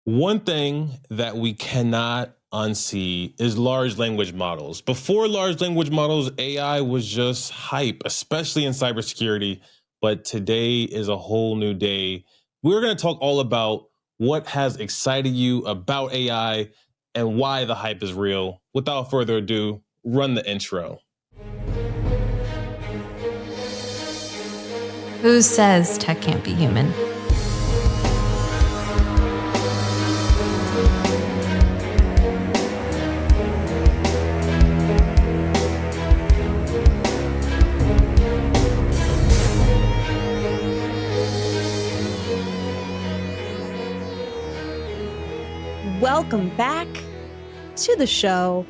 One thing that we cannot unsee is large language models. Before large language models, AI was just hype, especially in cybersecurity. But today is a whole new day. We're going to talk all about what has excited you about AI and why the hype is real. Without further ado, run the intro. Who says tech can't be human? Welcome back to the show.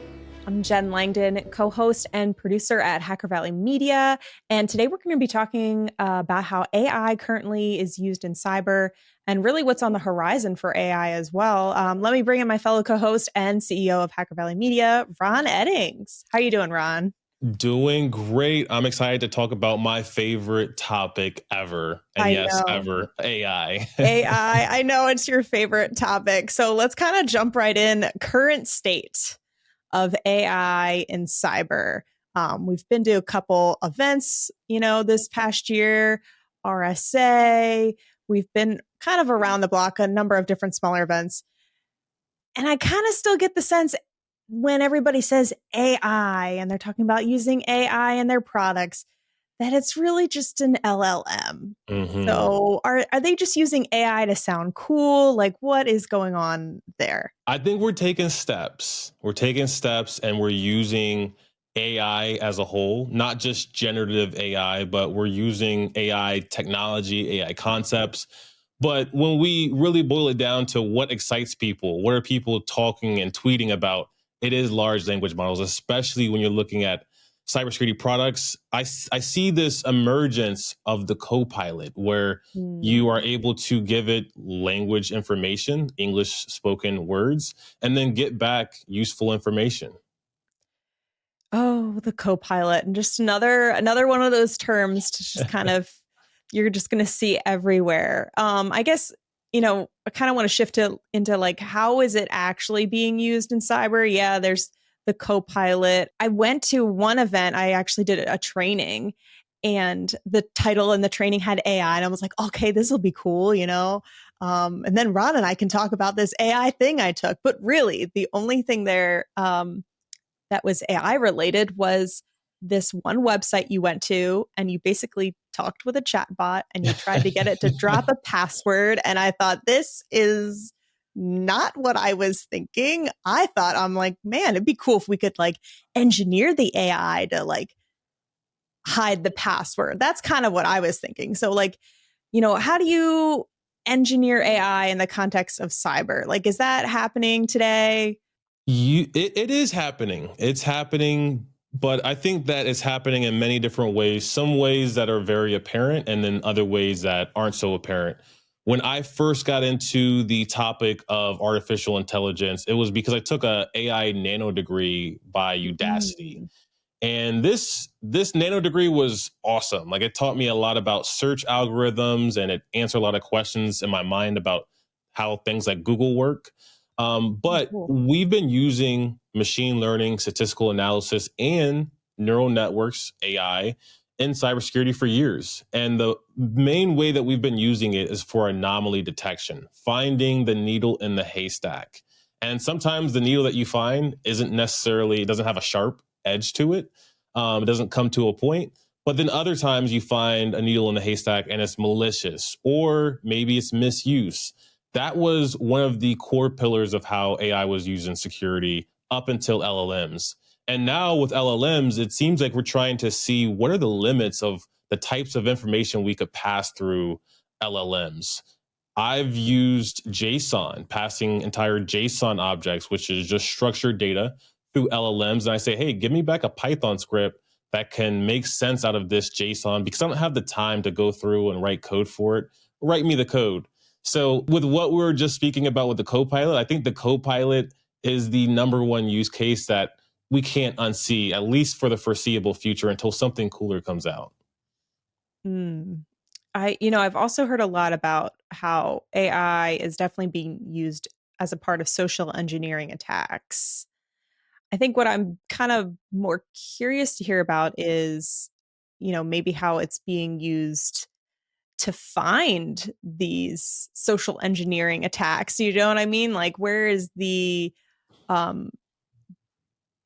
I'm Jen Langdon, co-host and producer at Hacker Valley Media. And today we're going to be talking about how AI currently is used in cyber and really what's on the horizon for AI as well. Let me bring in my fellow co-host and CEO of Hacker Valley Media, Ron Eddings. How are you doing, Ron? Doing great. I'm excited to talk about my favorite topic ever. And I yes, know. ever, AI. AI, I know it's your favorite topic. So let's kind of jump right in. Current state of AI in cyber. We've been to a couple events, this past year, RSA. We've been kind of around the block, a number of different smaller events. And I kind of still get the sense when everybody says AI and they're talking about using AI in their products, that it's really just an LLM. Mhm. So are they just using AI to sound cool? Like, what is going on there? I think we're taking steps. We're taking steps and we're using AI as a whole, not just generative AI, but we're using AI technology, AI concepts. But when we really boil it down to what excites people, what are people talking and tweeting about, it is large language models, especially when you're looking at cybersecurity products. I see this emergence of the co-pilot where you are able to give it language information, English spoken words, and then get back useful information. Oh, the co-pilot, and just another one of those terms to just kind of you're just going to see everywhere. I guess I kind of want to shift into like how is it actually being used in cyber? Yeah, there's the co-pilot. I went to one event. I actually did a training, and the title and the training had AI, and I was like, okay, this will be cool, And then Ron and I can talk about this AI thing I took, but really, the only thing there. That was AI related was this one website you went to and you basically talked with a chatbot and you tried to get it to drop a password. And I thought, this is not what I was thinking. I'm like, man, it'd be cool if we could like engineer the AI to like hide the password. That's kind of what I was thinking. So like, how do you engineer AI in the context of cyber? Like, is that happening today? It is happening. It's happening, but I think that it's happening in many different ways. Some ways that are very apparent, and then other ways that aren't so apparent. When I first got into the topic of artificial intelligence, it was because I took a AI nano degree by Udacity. And this nano degree was awesome. Like it taught me a lot about search algorithms and it answered a lot of questions in my mind about how things like Google work. But Cool. we've been using machine learning, statistical analysis, and neural networks, AI, in cybersecurity for years. And the main way that we've been using it is for anomaly detection, finding the needle in the haystack. And sometimes the needle that you find doesn't have a sharp edge to it. It doesn't come to a point. But then other times you find a needle in the haystack and it's malicious, or maybe it's misuse. That was one of the core pillars of how AI was used in security up until LLMs. And now with LLMs, it seems like we're trying to see what are the limits of the types of information we could pass through LLMs. I've used JSON, passing entire JSON objects, which is just structured data, through LLMs. And I say, hey, give me back a Python script that can make sense out of this JSON because I don't have the time to go through and write code for it. Write me the code. So with what we were just speaking about with the Copilot, I think the Copilot is the number one use case that we can't unsee, at least for the foreseeable future until something cooler comes out. I've also heard a lot about how AI is definitely being used as a part of social engineering attacks. I think what I'm kind of more curious to hear about is, maybe how it's being used to find these social engineering attacks. You know what I mean? Like, where is the um,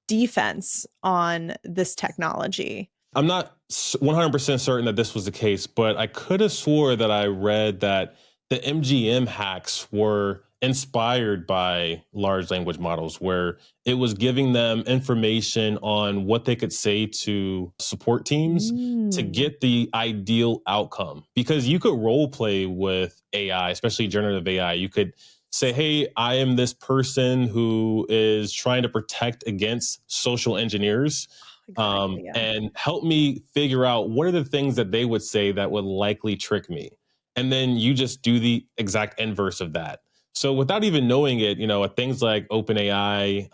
defense on this technology? I'm not 100% certain that this was the case, but I could have swore that I read that the MGM hacks were inspired by large language models, where it was giving them information on what they could say to support teams to Mm. get the ideal outcome. Because you could role play with AI, especially generative AI. You could say, hey, I am this person who is trying to protect against social engineers, Exactly. Yeah. and help me figure out what are the things that they would say that would likely trick me. And then you just do the exact inverse of that. So without even knowing it, things like OpenAI,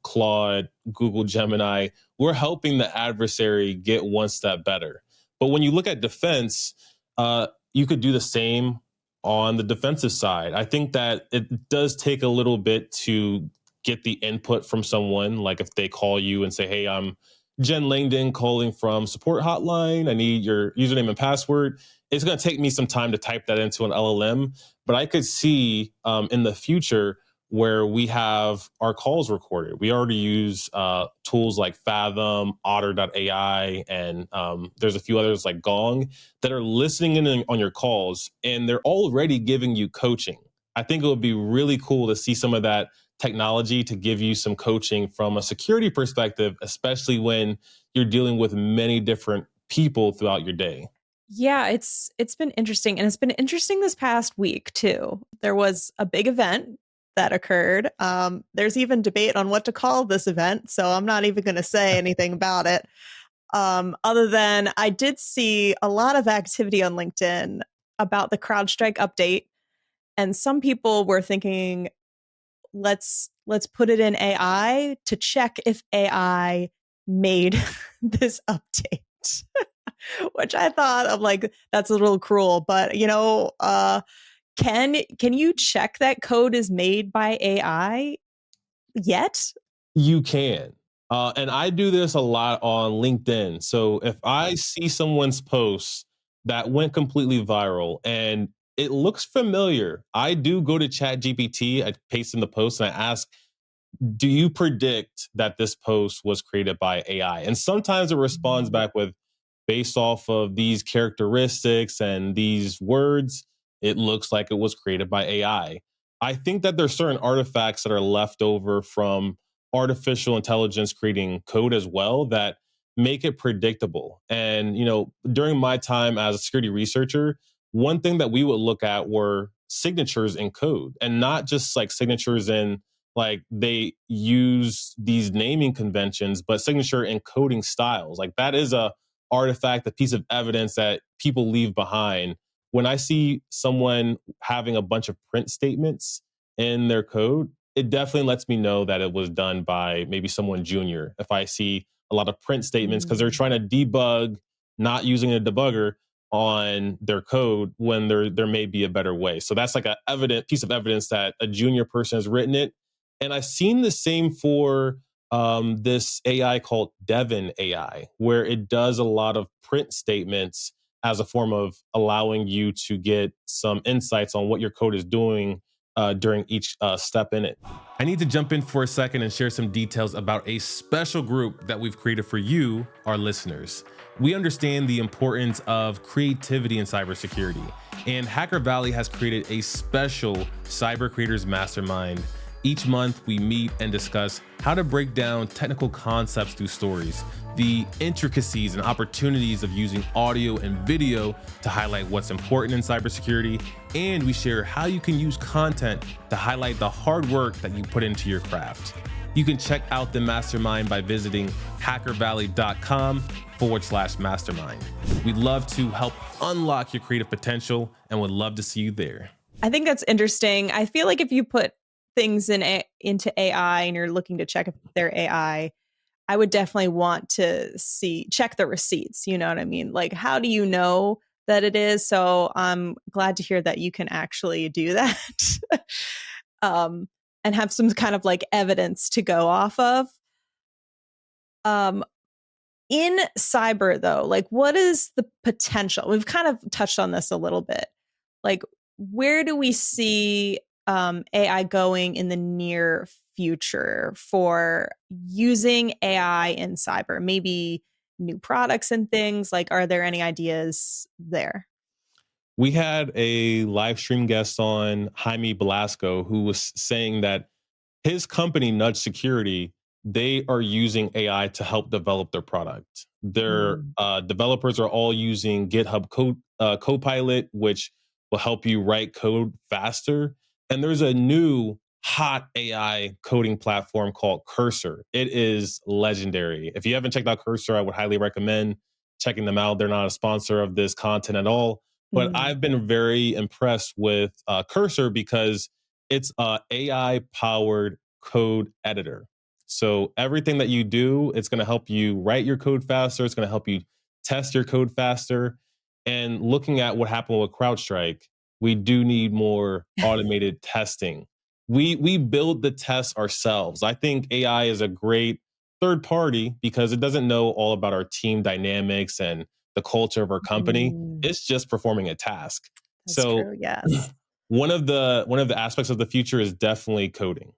Claude, Google Gemini, we're helping the adversary get one step better. But when you look at defense, you could do the same on the defensive side. I think that it does take a little bit to get the input from someone. Like if they call you and say, hey, I'm Jen Langdon calling from support hotline. I need your username and password. It's going to take me some time to type that into an LLM, but I could see in the future where we have our calls recorded. We already use tools like Fathom, Otter.ai, and there's a few others like Gong that are listening in on your calls, and they're already giving you coaching. I think it would be really cool to see some of that technology to give you some coaching from a security perspective, especially when you're dealing with many different people throughout your day. Yeah, it's been interesting, and it's been interesting this past week too. There was a big event that occurred. There's even debate on what to call this event, so I'm not even going to say anything about it. Other than I did see a lot of activity on LinkedIn about the CrowdStrike update, and some people were thinking, let's put it in AI to check if AI made this update. Which I thought of like that's a little cruel, but can you check that code is made by AI yet? You can. And I do this a lot on LinkedIn. So if I see someone's post that went completely viral and it looks familiar, I do go to ChatGPT, I paste in the post and I ask, do you predict that this post was created by AI? And sometimes it responds back with, based off of these characteristics and these words, it looks like it was created by AI. I think that there's certain artifacts that are left over from artificial intelligence creating code as well that make it predictable. And, during my time as a security researcher, one thing that we would look at were signatures in code, and not just like signatures in like they use these naming conventions, but signature encoding styles. Like that is a artifact, a piece of evidence that people leave behind. When I see someone having a bunch of print statements in their code, it definitely lets me know that it was done by maybe someone junior. If I see a lot of print statements because they're trying to debug, not using a debugger on their code when there may be a better way. So that's like a evident piece of evidence that a junior person has written it. And I've seen the same for this AI called Devin AI, where it does a lot of print statements as a form of allowing you to get some insights on what your code is doing during each step in it. I need to jump in for a second and share some details about a special group that we've created for you, our listeners. We understand the importance of creativity in cybersecurity, and Hacker Valley has created a special Cyber Creators Mastermind. Each month, we meet and discuss how to break down technical concepts through stories, the intricacies and opportunities of using audio and video to highlight what's important in cybersecurity, and we share how you can use content to highlight the hard work that you put into your craft. You can check out the mastermind by visiting hackervalley.com/mastermind. We'd love to help unlock your creative potential and would love to see you there. I think that's interesting. I feel like if you put things into AI and you're looking to check if they're AI, I would definitely want to check the receipts. You know what I mean? Like, how do you know that it is? So I'm glad to hear that you can actually do that. and have some kind of like evidence to go off of. In cyber, though, like what is the potential? We've kind of touched on this a little bit. Like, where do we see AI going in the near future for using AI in cyber? Maybe new products and things. Like, are there any ideas there? We had a live stream guest on, Jaime Belasco, who was saying that his company, Nudge Security, they are using AI to help develop their product. Their Mm. developers are all using GitHub Copilot, which will help you write code faster. And there's a new hot AI coding platform called Cursor. It is legendary. If you haven't checked out Cursor, I would highly recommend checking them out. They're not a sponsor of this content at all, but Mm. I've been very impressed with Cursor because it's a AI powered code editor. So everything that you do, it's going to help you write your code faster. It's going to help you test your code faster. And looking at what happened with CrowdStrike, we do need more automated testing. We build the tests ourselves. I think AI is a great third party because it doesn't know all about our team dynamics and the culture of our company. Mm. It's just performing a task. That's So true. Yes. one of the aspects of the future is definitely coding.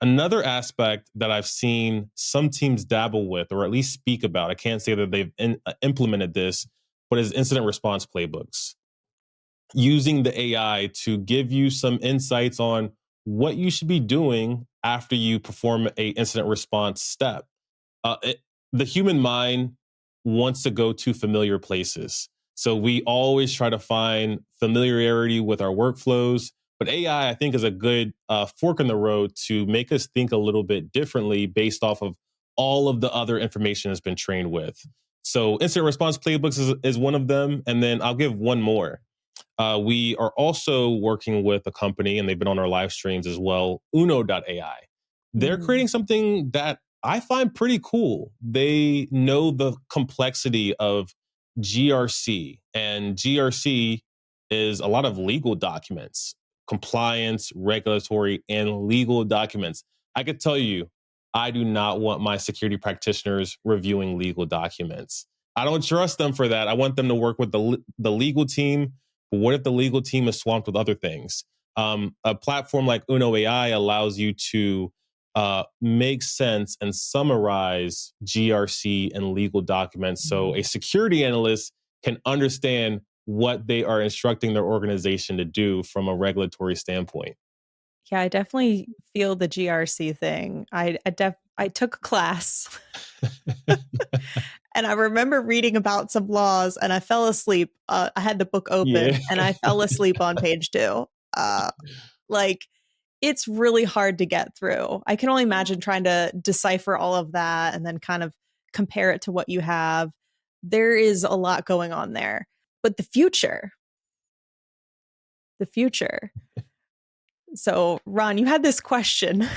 Another aspect that I've seen some teams dabble with, or at least speak about, I can't say that they've implemented this, but is incident response playbooks. Using the AI to give you some insights on what you should be doing after you perform a incident response step. uh, it, the human mind wants to go to familiar places. So we always try to find familiarity with our workflows. But AI, I think, is a good fork in the road to make us think a little bit differently based off of all of the other information it's been trained with. So incident response playbooks is one of them. And then I'll give one more. We are also working with a company, and they've been on our live streams as well, Uno.ai. They're Mm. creating something that I find pretty cool. They know the complexity of GRC, and GRC is a lot of legal documents, compliance, regulatory, and legal documents. I could tell you, I do not want my security practitioners reviewing legal documents. I don't trust them for that. I want them to work with the legal team. But what if the legal team is swamped with other things? A platform like Uno AI allows you to make sense and summarize GRC and legal documents so a security analyst can understand what they are instructing their organization to do from a regulatory standpoint. Yeah, I definitely feel the GRC thing. I took a class and I remember reading about some laws and I fell asleep. I had the book Yeah. open and I fell asleep on page 2. Uh, like it's really hard to get through. I can only imagine trying to decipher all of that and then kind of compare it to what you have. There is a lot going on there. But the future. So, Ron, you had this question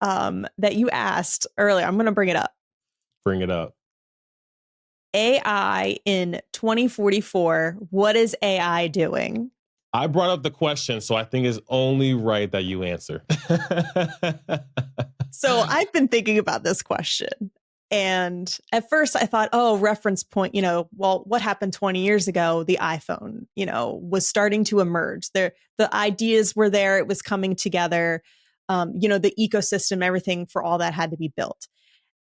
that you asked earlier. I'm going to bring it up. Bring it up. AI in 2044. What is AI doing? I brought up the question, so I think it's only right that you answer. So I've been thinking about this question. And at first I thought, oh, reference point, well, what happened 20 years ago? The iPhone, was starting to emerge. The ideas were there. It was coming together. The ecosystem, everything for all that had to be built.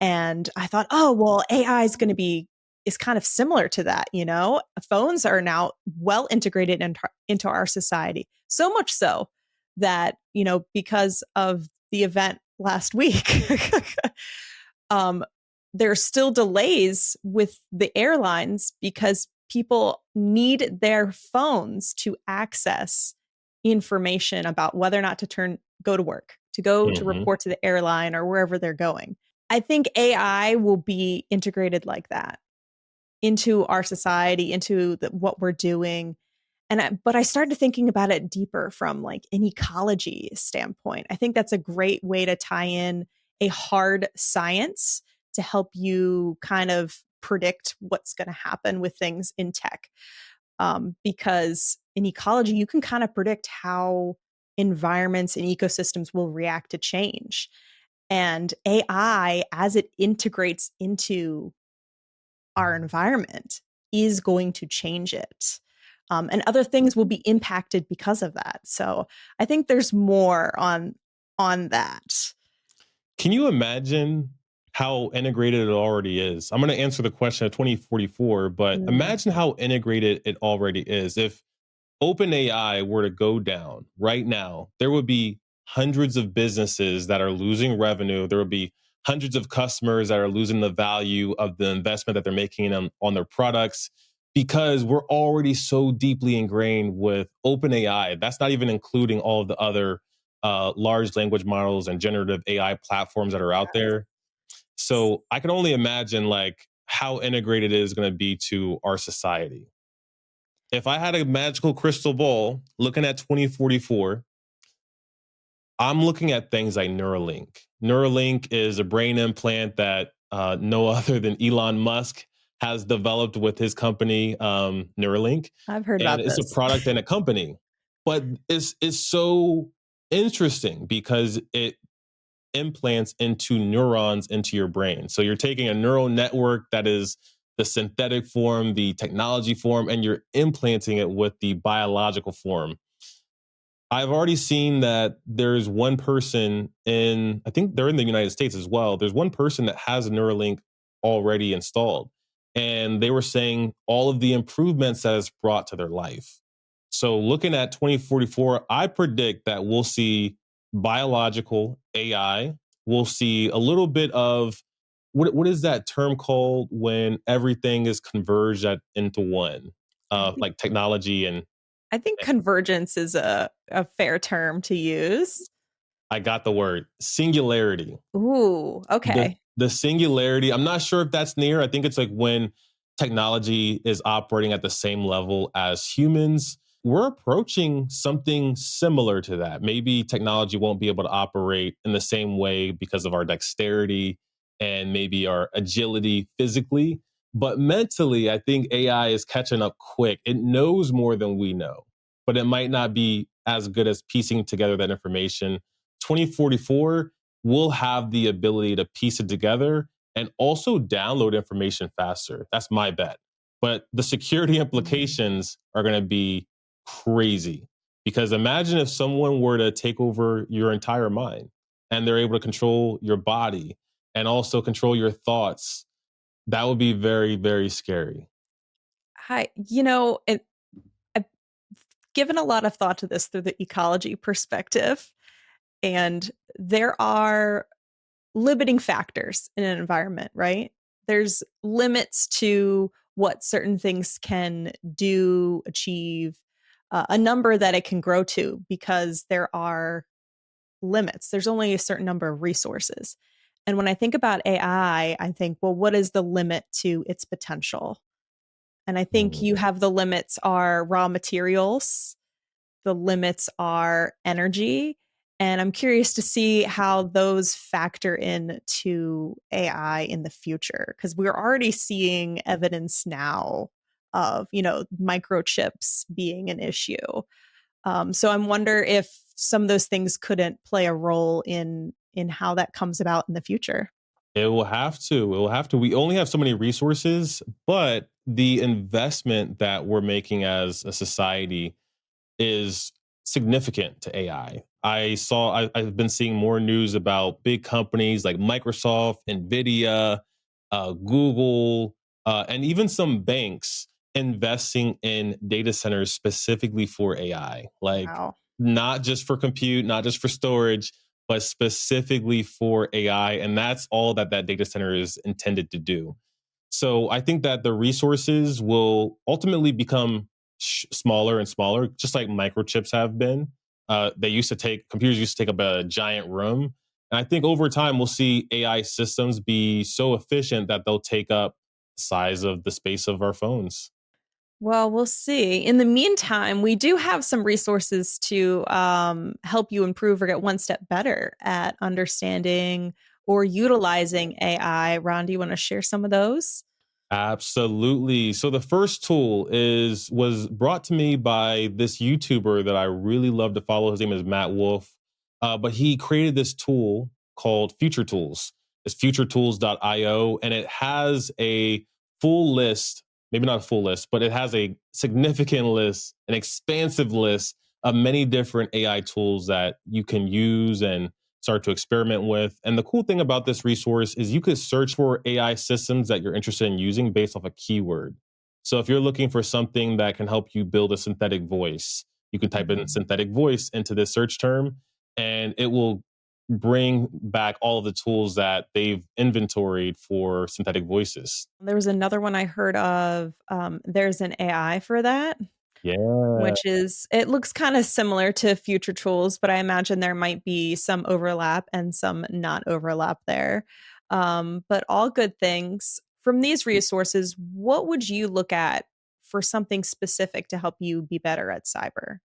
And I thought, oh, well, AI is kind of similar to that. Phones are now well integrated into our society. So much so that, because of the event last week, there are still delays with the airlines because people need their phones to access information about whether or not to go to work, to go to Mhm. report to the airline or wherever they're going. I think AI will be integrated like that into our society, into what we're doing. But I started thinking about it deeper from like an ecology standpoint. I think that's a great way to tie in a hard science to help you kind of predict what's going to happen with things in tech. Because in ecology, you can kind of predict how environments and ecosystems will react to change. And AI, as it integrates into our environment, is going to change it. And other things will be impacted because of that. So I think there's more on that. Can you imagine how integrated it already is? I'm going to answer the question of 2044, but Mm, imagine how integrated it already is. If OpenAI were to go down right now, there would be hundreds of businesses that are losing revenue. There would be hundreds of customers that are losing the value of the investment that they're making on their products because we're already so deeply ingrained with OpenAI. That's not even including all of the other large language models and generative AI platforms that are out there. So I can only imagine like how integrated it is going to be to our society. If I had a magical crystal ball looking at 2044, I'm looking at things like Neuralink. Neuralink is a brain implant that no other than Elon Musk has developed with his company, Neuralink. I've heard And about it's a this. product and a company. But it's so interesting because it implants into neurons into your brain. So you're taking a neural network that is the synthetic form, the technology form, and you're implanting it with the biological form. I've already seen that there's one person I think they're in the United States as well. There's one person that has a Neuralink already installed. And they were saying all of the improvements that it's brought to their life. So looking at 2044, I predict that we'll see biological AI. We'll see a little bit of what is that term called when everything is converged into one, I think like technology and I think convergence is a fair term to use. I got the word singularity. Ooh, The okay. the singularity, I'm not sure if that's near. I think it's like when technology is operating at the same level as humans. We're approaching something similar to that. Maybe technology won't be able to operate in the same way because of our dexterity and maybe our agility physically. But mentally, I think AI is catching up quick. It knows more than we know, but it might not be as good as piecing together that information. 2044, we'll have the ability to piece it together and also download information faster. That's my bet. But the security Mm. implications are going to be crazy because imagine if someone were to take over your entire mind and they're able to control your body and also control your thoughts. That would be very, very scary. I've given a lot of thought to this through the ecology perspective, and there are limiting factors in an environment, right? There's limits to what certain things can do, achieve, a number that it can grow to because there are limits. There's only a certain number of resources. And when I think about I think, well, what is the limit to its potential? And I think Mm. you have the limits are raw materials, the limits are energy. And I'm curious to see how those factor into AI in the future, because we're already seeing evidence now of, microchips being an issue. So I wonder if some of those things couldn't play a role in how that comes about in the future. It will have to. It will have to. We only have so many resources, but the investment that we're making as a society is significant to AI. I've been seeing more news about big companies like Microsoft, Nvidia, Google, and even some banks investing in data centers specifically for AI. Like Wow. not just for compute, not just for storage, but specifically for AI. And that's all that that data center is intended to do. So I think that the resources will ultimately become smaller and smaller, just like microchips have been. Computers used to take up a giant room. And I think over time, we'll see AI systems be so efficient that they'll take up the size of the space of our phones. Well, we'll see. In the meantime, we do have some resources to help you improve or get one step better at understanding or utilizing AI. Ron, do you want to share some of those? Absolutely. So the first tool was brought to me by this YouTuber that I really love to follow. His name is Matt Wolf. But he created this tool called Future Tools. It's futuretools.io, and it has a full list, maybe not a full list, but it has a significant list, an expansive list of many different AI tools that you can use and start to experiment with. And the cool thing about this resource is you could search for AI systems that you're interested in using based off a keyword. So if you're looking for something that can help you build a synthetic voice, you can type in synthetic voice into this search term, and it will bring back all of the tools that they've inventoried for synthetic voices. There was another one I heard of. There's an AI for that, Yeah. which is it looks kind of similar to Future Tools, but I imagine there might be some overlap and some not overlap there. But all good things. From these resources, what would you look at for something specific to help you be better at cyber?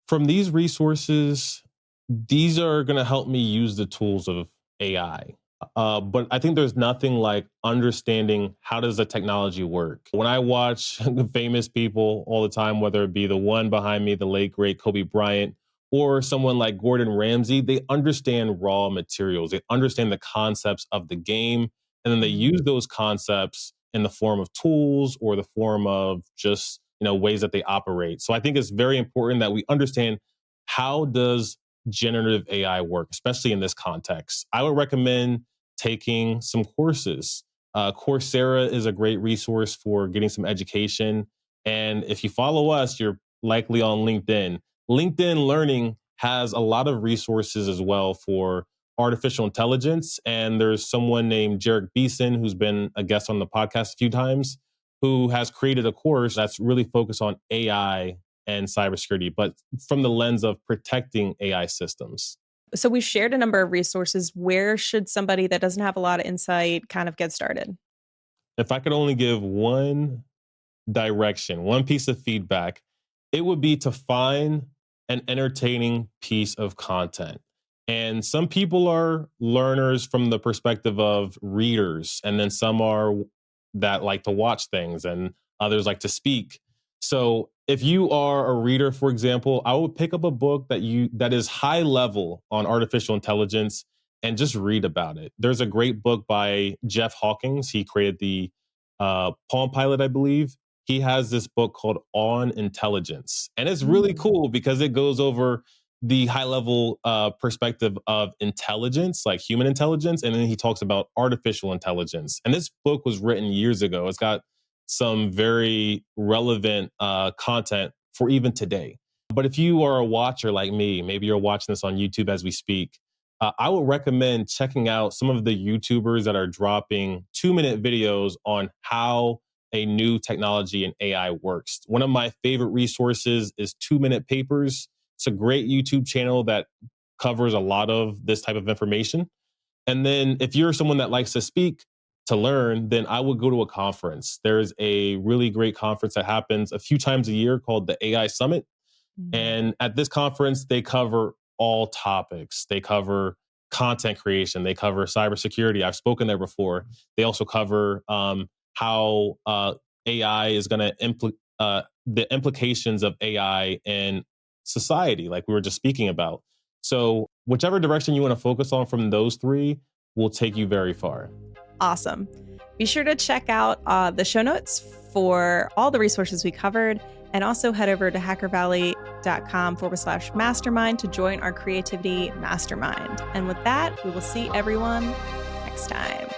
From these resources, these are going to help me use the tools of AI. But I think there's nothing like understanding how does the technology work. When I watch famous people all the time, whether it be the one behind me, the late great Kobe Bryant, or someone like Gordon Ramsay, they understand raw materials. They understand the concepts of the game, and then they use those concepts in the form of tools or the form of just ways that they operate. So I think it's very important that we understand how does generative AI work, especially in this context. I would recommend taking some courses. Coursera is a great resource for getting some education. And if you follow us, you're likely on LinkedIn. LinkedIn Learning has a lot of resources as well for artificial intelligence. And there's someone named Jarek Beeson, who's been a guest on the podcast a few times, who has created a course that's really focused on AI and cybersecurity, but from the lens of protecting AI systems. So we shared a number of resources. Where should somebody that doesn't have a lot of insight kind of get started? If I could only give one direction, one piece of feedback, it would be to find an entertaining piece of content. And some people are learners from the perspective of readers, and then some are that like to watch things, and others like to speak. So if you are a reader, for example, I would pick up a book that is high level on artificial intelligence and just read about it. There's a great book by Jeff Hawkins. He created the Palm Pilot, I believe. He has this book called On Intelligence, and it's really cool because it goes over the high level perspective of intelligence, like human intelligence, and then he talks about artificial intelligence. And this book was written years ago. It's got some very relevant content for even today. But if you are a watcher like me, maybe you're watching this on YouTube as we speak, I would recommend checking out some of the YouTubers that are dropping 2-minute videos on how a new technology and AI works. One of my favorite resources is 2-minute Papers. It's a great YouTube channel that covers a lot of this type of information. And then if you're someone that likes to speak, to learn, then I would go to a conference. There's a really great conference that happens a few times a year called the AI Summit. And at this conference, they cover all topics. They cover content creation. They cover cybersecurity. I've spoken there before. They also cover how AI is going to the implications of AI in society, like we were just speaking about. So whichever direction you want to focus on from those three will take you very far. Awesome. Be sure to check out the show notes for all the resources we covered, and also head over to hackervalley.com/mastermind to join our creativity mastermind. And with that, we will see everyone next time.